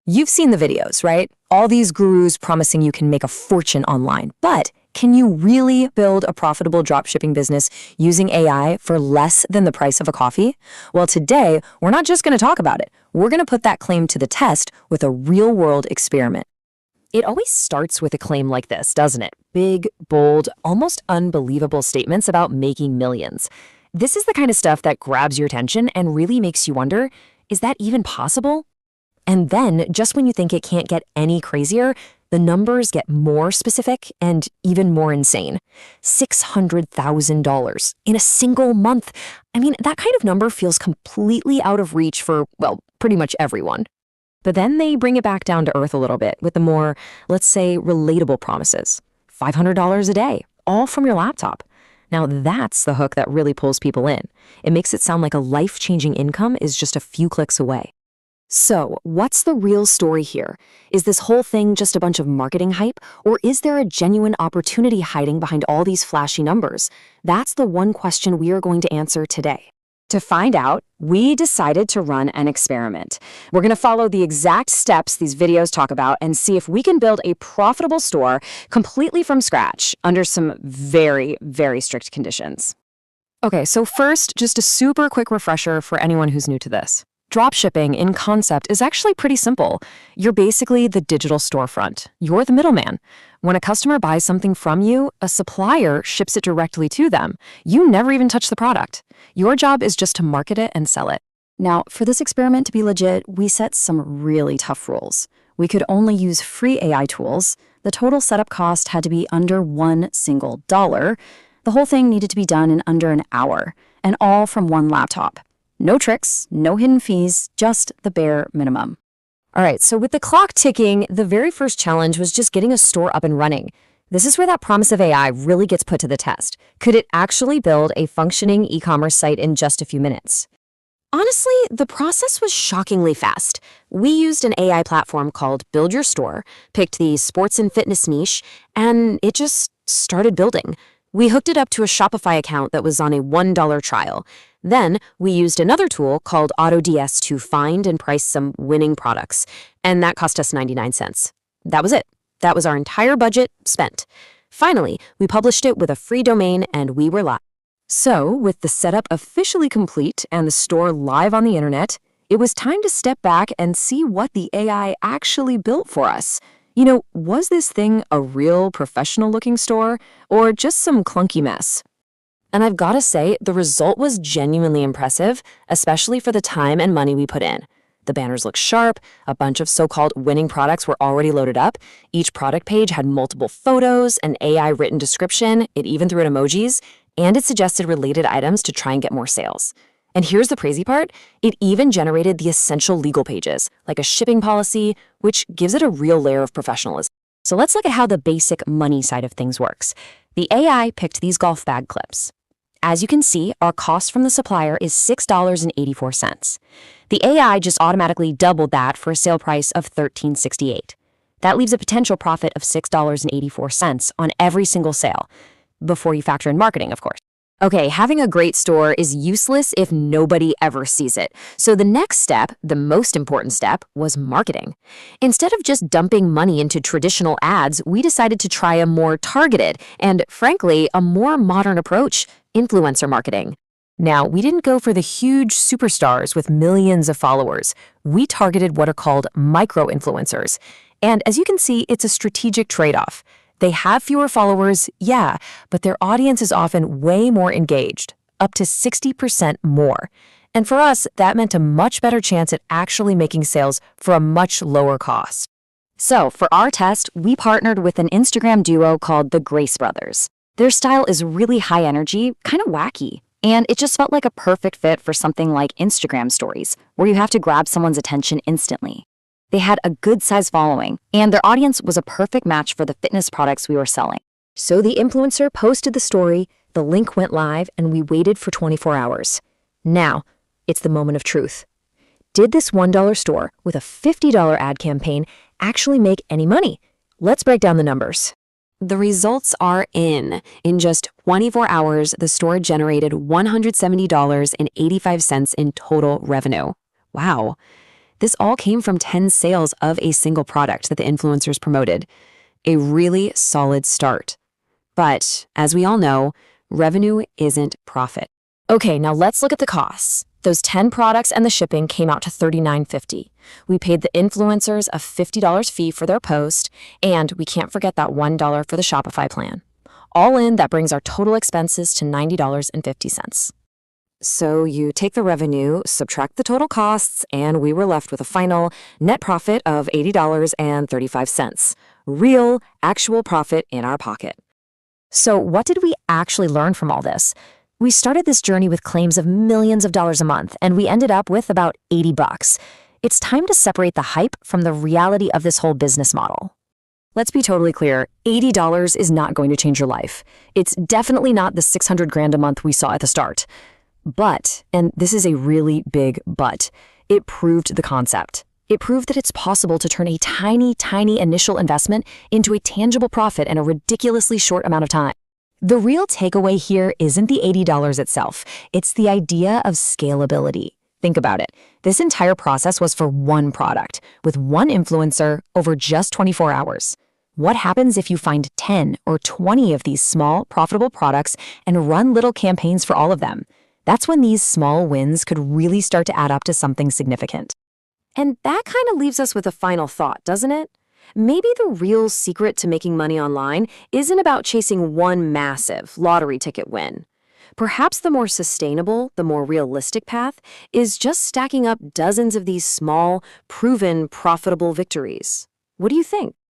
You've seen the videos, right? All these gurus promising you can make a fortune online. But can you really build a profitable dropshipping business using AI for less than the price of a coffee? Well, today, we're not just going to talk about it. We're going to put that claim to the test with a real-world experiment. It always starts with a claim like this, doesn't it? Big, bold, almost unbelievable statements about making millions. This is the kind of stuff that grabs your attention and really makes you wonder, is that even possible? And then, just when you think it can't get any crazier, the numbers get more specific and even more insane. $600,000 in a single month. I mean, that kind of number feels completely out of reach for, well, pretty much everyone. But then they bring it back down to earth a little bit with the more, let's say, relatable promises. $500 a day, all from your laptop. Now that's the hook that really pulls people in. It makes it sound like a life-changing income is just a few clicks away. So, what's the real story here? Is this whole thing just a bunch of marketing hype, or is there a genuine opportunity hiding behind all these flashy numbers? That's the one question we are going to answer today. To find out, we decided to run an experiment. We're going to follow the exact steps these videos talk about and see if we can build a profitable store completely from scratch under some very, very strict conditions. Okay, so first, just a super quick refresher for anyone who's new to this. Dropshipping in concept is actually pretty simple. You're basically the digital storefront. You're the middleman. When a customer buys something from you, a supplier ships it directly to them. You never even touch the product. Your job is just to market it and sell it. Now, for this experiment to be legit, we set some really tough rules. We could only use free AI tools. The total setup cost had to be under $1 single. The whole thing needed to be done in under an hour, and all from one laptop. No tricks, no hidden fees, just the bare minimum. All right, so with the clock ticking, the very first challenge was just getting a store up and running. This is where that promise of AI really gets put to the test. Could it actually build a functioning e-commerce site in just a few minutes? Honestly, the process was shockingly fast. We used an AI platform called Build Your Store, picked the sports and fitness niche, and it just started building. We hooked it up to a Shopify account that was on a $1 trial. Then we used another tool called AutoDS to find and price some winning products, and that cost us 99 cents. That was it. That was our entire budget spent. Finally, we published it with a free domain and we were live. So, with the setup officially complete and the store live on the internet, it was time to step back and see what the AI actually built for us. You know, was this thing a real professional-looking store or just some clunky mess? And I've got to say, the result was genuinely impressive, especially for the time and money we put in. The banners looked sharp, a bunch of so-called winning products were already loaded up, each product page had multiple photos, an AI-written description, it even threw in emojis, and it suggested related items to try and get more sales. And here's the crazy part, it even generated the essential legal pages, like a shipping policy, which gives it a real layer of professionalism. So let's look at how the basic money side of things works. The AI picked these golf bag clips. As you can see, our cost from the supplier is $6.84. The AI just automatically doubled that for a sale price of $13.68. That leaves a potential profit of $6.84 on every single sale, before you factor in marketing, of course. Okay, having a great store is useless if nobody ever sees it. So the next step, the most important step, was marketing. Instead of just dumping money into traditional ads, we decided to try a more targeted and, frankly, a more modern approach, influencer marketing. Now, we didn't go for the huge superstars with millions of followers. We targeted what are called micro-influencers. And as you can see, it's a strategic trade-off. They have fewer followers, yeah, but their audience is often way more engaged, up to 60% more. And for us, that meant a much better chance at actually making sales for a much lower cost. So for our test, we partnered with an Instagram duo called the Grace Brothers. Their style is really high energy, kind of wacky, and it just felt like a perfect fit for something like Instagram stories, where you have to grab someone's attention instantly. They had a good-sized following, and their audience was a perfect match for the fitness products we were selling. So the influencer posted the story, the link went live, and we waited for 24 hours. Now, it's the moment of truth. Did this $1 store with a $50 ad campaign actually make any money? Let's break down the numbers. The results are in. In just 24 hours, the store generated $170.85 in total revenue. Wow. This all came from 10 sales of a single product that the influencers promoted. A really solid start. But as we all know, revenue isn't profit. Okay, now let's look at the costs. Those 10 products and the shipping came out to $39.50. We paid the influencers a $50 fee for their post, and we can't forget that $1 for the Shopify plan. All in, that brings our total expenses to $90.50. So you take the revenue, subtract the total costs, and we were left with a final net profit of $80.35. Real, actual profit in our pocket. So what did we actually learn from all this? We started this journey with claims of millions of dollars a month, and we ended up with about $80. It's time to separate the hype from the reality of this whole business model. Let's be totally clear, $80 is not going to change your life. It's definitely not the $600,000 a month we saw at the start. But, and this is a really big but, it proved the concept. It proved that it's possible to turn a tiny initial investment into a tangible profit in a ridiculously short amount of time. The real takeaway here isn't the $80 itself. It's the idea of scalability. Think about it. This entire process was for one product, with one influencer over just 24 hours. What happens if you find 10 or 20 of these small, profitable products and run little campaigns for all of them? That's when these small wins could really start to add up to something significant. And that kind of leaves us with a final thought, doesn't it? Maybe the real secret to making money online isn't about chasing one massive lottery ticket win. Perhaps the more sustainable, the more realistic path is just stacking up dozens of these small, proven, profitable victories. What do you think?